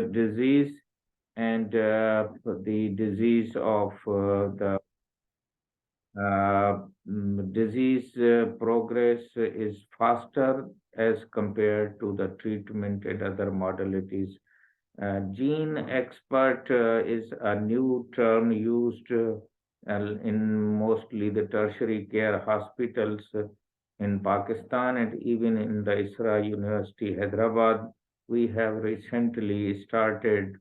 disease, and the disease of the disease progress is faster as compared to the treatment and other modalities. Gene expert is a new term used in mostly the tertiary care hospitals in Pakistan and even in the Isra University, Hyderabad. We have recently started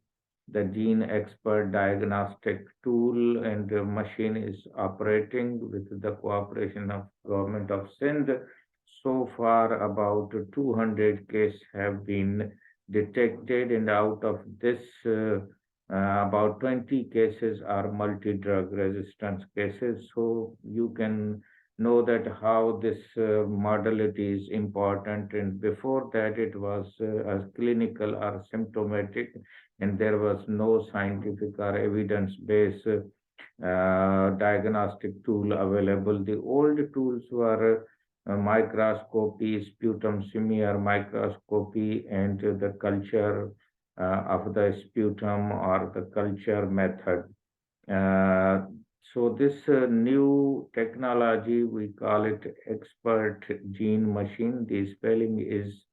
the gene expert diagnostic tool, and the machine is operating with the cooperation of government of Sindh. So far about 200 cases have been detected, and out of this about 20 cases are multi-drug resistance cases. So you can know that how this modality is important, and before that it was as clinical or symptomatic, and there was no scientific or evidence-based diagnostic tool available. The old tools were microscopy, sputum smear microscopy, and the culture of the sputum or the culture method. Uh, so this new technology, we call it expert gene machine. The spelling is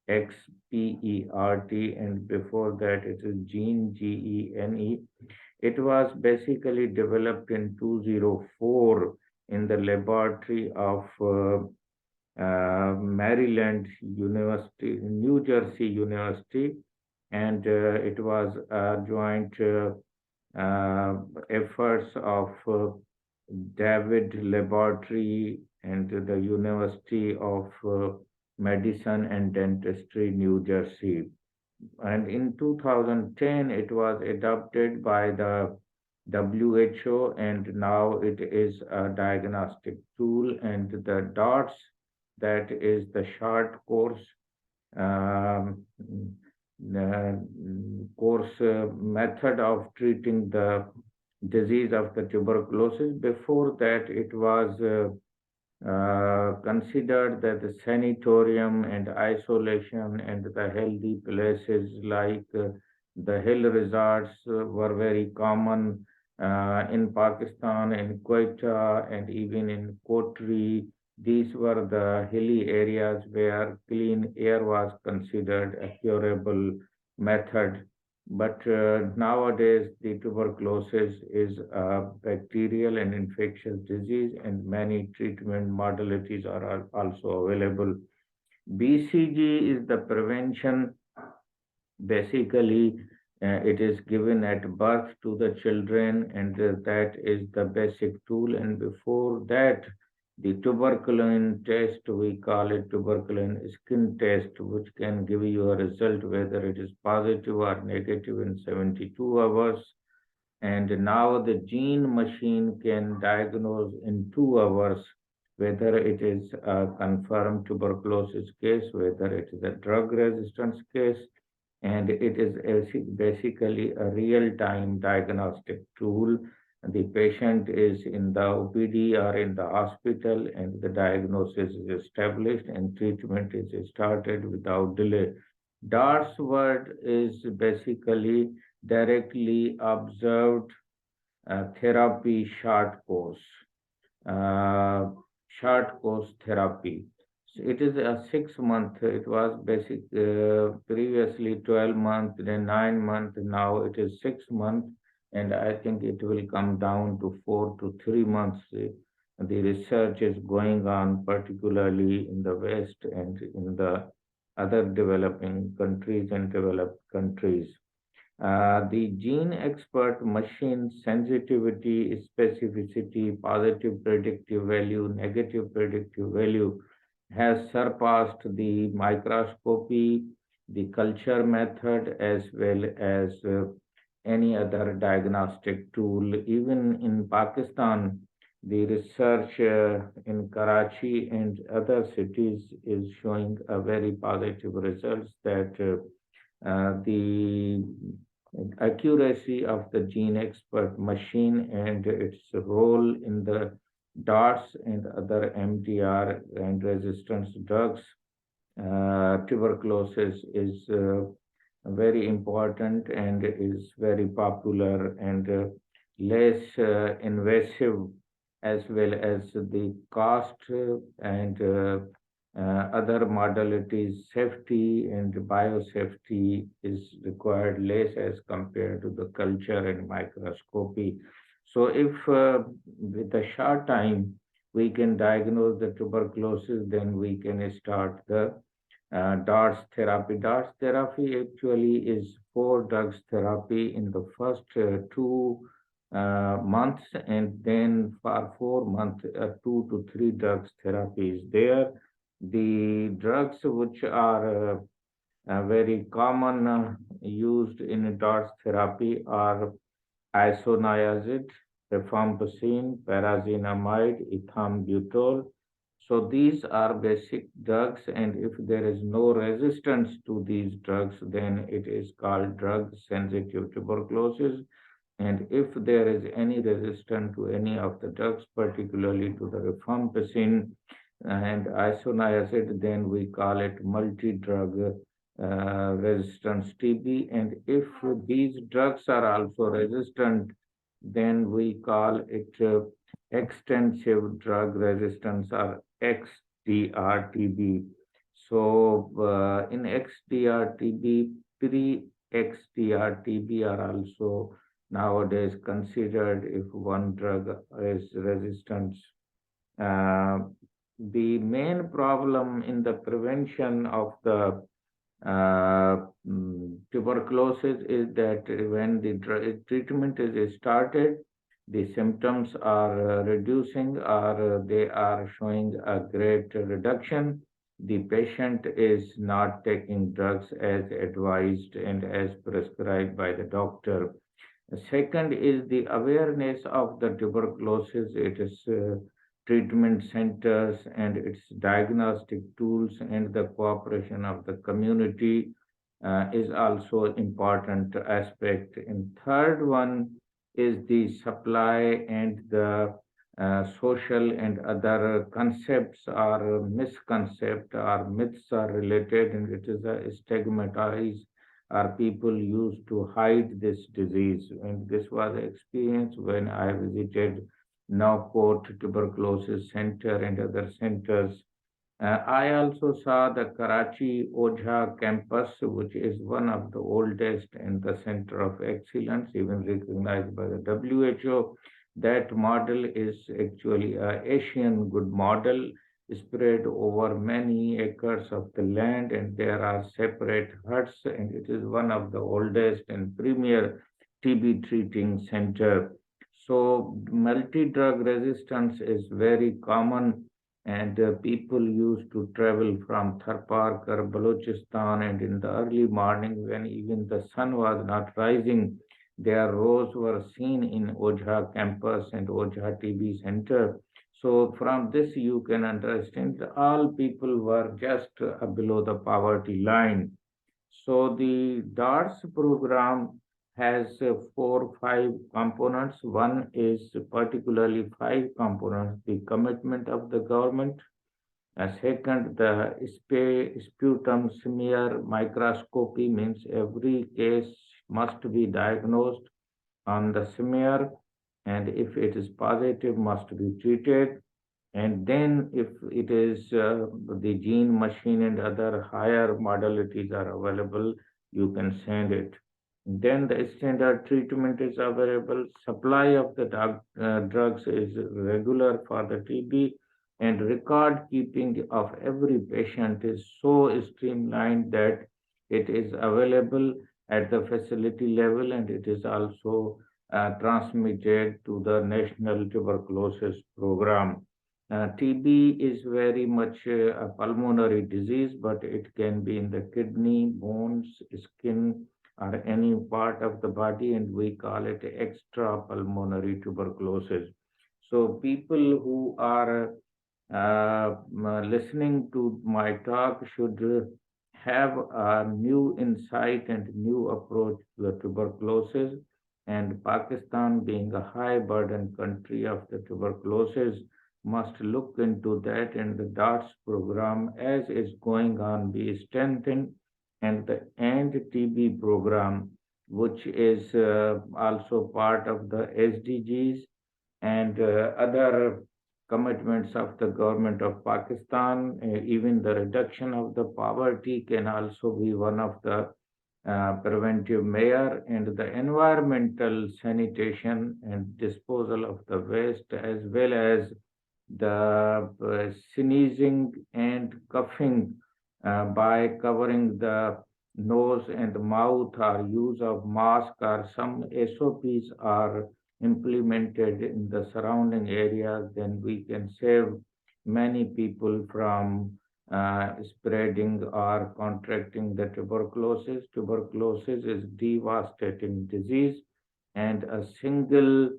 XPERT, and before that it is gene, GENE. It was basically developed in 2004 in the laboratory of Maryland University, New Jersey University, and it was a joint efforts of David Laboratory and the University of Medicine and Dentistry, New Jersey. And in 2010, it was adopted by the WHO, and now it is a diagnostic tool. And the DOTS, that is the short course um, method of treating the disease of the tuberculosis. Before that, it was considered that the sanatorium and isolation and the healthy places like the hill resorts were very common in Pakistan, in Quetta, and even in Kotri. These were the hilly areas where clean air was considered a curable method. But nowadays, the tuberculosis is a bacterial and infectious disease, and many treatment modalities are also available. BCG is the prevention. Basically, it is given at birth to the children, and that is the basic tool. And before that, the tuberculin test, we call it tuberculin skin test, which can give you a result whether it is positive or negative in 72 hours. And now the gene machine can diagnose in 2 hours whether it is a confirmed tuberculosis case, whether it is a drug resistance case, and it is basically a real-time diagnostic tool. The patient is in the OPD or in the hospital, and the diagnosis is established and treatment is started without delay. DARS word is basically directly observed therapy short course. Uh, Short course therapy. So it is a 6 month. It was previously 12 months, then 9 months. Now it is 6 months, and I think it will come down to 4 to 3 months. The research is going on, particularly in the West and in the other developing countries and developed countries. The gene expert machine sensitivity, specificity, positive predictive value, negative predictive value has surpassed the microscopy, the culture method, as well as any other diagnostic tool. Even in Pakistan, the research in Karachi and other cities is showing a very positive results that the accuracy of the gene expert machine and its role in the DARTs and other MDR and resistance drugs, tuberculosis is very important and is very popular and less invasive, as well as the cost and other modalities, safety and biosafety is required less as compared to the culture and microscopy. So if with a short time we can diagnose the tuberculosis, then we can start the DARTS therapy. DARTS therapy actually is four drugs therapy in the first 2 months, and then for 4 months, 2 to 3 drugs therapy is there. The drugs which are very common used in DARTS therapy are isoniazid, rifampicin, parazinamide, ethambutol. So these are basic drugs, and if there is no resistance to these drugs, then it is called drug-sensitive tuberculosis. And if there is any resistance to any of the drugs, particularly to the rifampicin and isoniazid, then we call it multi-drug resistance TB. And if these drugs are also resistant, then we call it extensive drug resistance or XDR-TB. So in XDR-TB, pre-XDR-TB are also nowadays considered if one drug is resistant. Uh, the main problem in the prevention of the tuberculosis is that when the treatment is started, the symptoms are reducing or they are showing a great reduction. The patient is not taking drugs as advised and as prescribed by the doctor. Second is the awareness of the tuberculosis. It is treatment centers and its diagnostic tools and the cooperation of the community is also important aspect. And third one is the supply and the social and other concepts or misconcept or myths are related, and it is a stigmatized or people used to hide this disease. And this was an experience when I visited Nowport Tuberculosis Center and other centers. I also saw the Karachi Ojha campus, which is one of the oldest and the center of excellence, even recognized by the WHO. That model is actually a Asian good model spread over many acres of the land, and there are separate huts, and it is one of the oldest and premier TB treating center. So multi-drug resistance is very common, and people used to travel from Tharparkar, Balochistan, and in the early morning when even the sun was not rising, their rows were seen in Ojha campus and Ojha TB center. So from this you can understand that all people were just below the poverty line. So the DARS program has 4, 5 components. One is particularly 5 components: the commitment of the government. Second, the sputum smear microscopy means every case must be diagnosed on the smear, and if it is positive, must be treated. And then if it is the gene machine and other higher modalities are available, you can send it. Then the standard treatment is available. Supply of the drugs is regular for the TB, and record keeping of every patient is so streamlined that it is available at the facility level, and it is also transmitted to the National Tuberculosis Program. TB is very much a pulmonary disease, but it can be in the kidney, bones, skin, or any part of the body, and we call it extra pulmonary tuberculosis. So people who are listening to my talk should have a new insight and new approach to the tuberculosis. And Pakistan, being a high burden country of the tuberculosis, must look into that, and the DARTS program, as is going on, be strengthened and the End TB program, which is also part of the SDGs and other commitments of the government of Pakistan. Even the reduction of the poverty can also be one of the preventive measure, and the environmental sanitation and disposal of the waste, as well as the sneezing and coughing by covering the nose and mouth, or use of mask, or some SOPs are implemented in the surrounding areas, then we can save many people from spreading or contracting the tuberculosis. Tuberculosis is devastating disease, and a single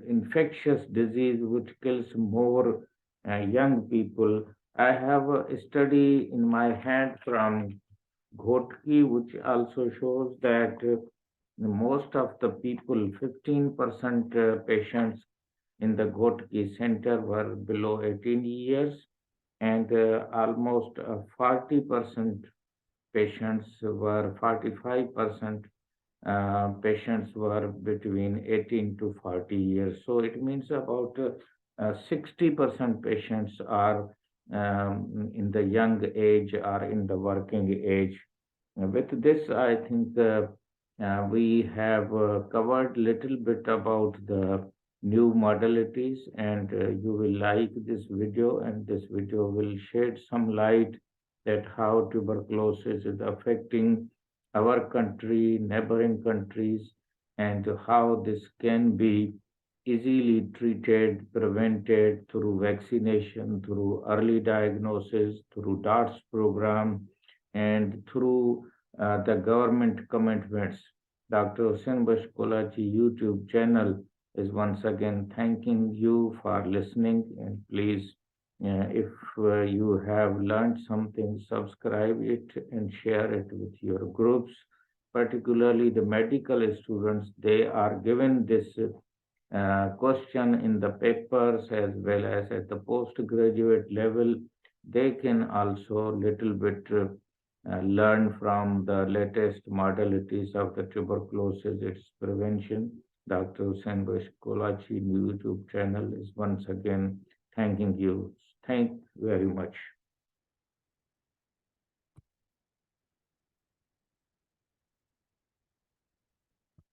infectious disease which kills more young people. I have a study in my hand from Ghotki, which also shows that most of the people, 15% patients in the Ghotki center were below 18 years, and almost 40% patients were 45% patients were between 18 to 40 years. So it means about 60% patients are in the young age or in the working age. With this, I think we have covered little bit about the new modalities, and you will like this video, and this video will shed some light that how tuberculosis is affecting our country, neighboring countries, and how this can be easily treated, prevented through vaccination, through early diagnosis, through DARTS program, and through the government commitments. Dr. Hussain Bashkolachi YouTube channel is once again thanking you for listening, and please, if you have learned something, subscribe it and share it with your groups, particularly the medical students. They are given this question in the papers as well as at the postgraduate level. They can also little bit learn from the latest modalities of the tuberculosis, its prevention. Dr. Hussain Bashkolachi YouTube channel is once again thanking you. Thank you very much.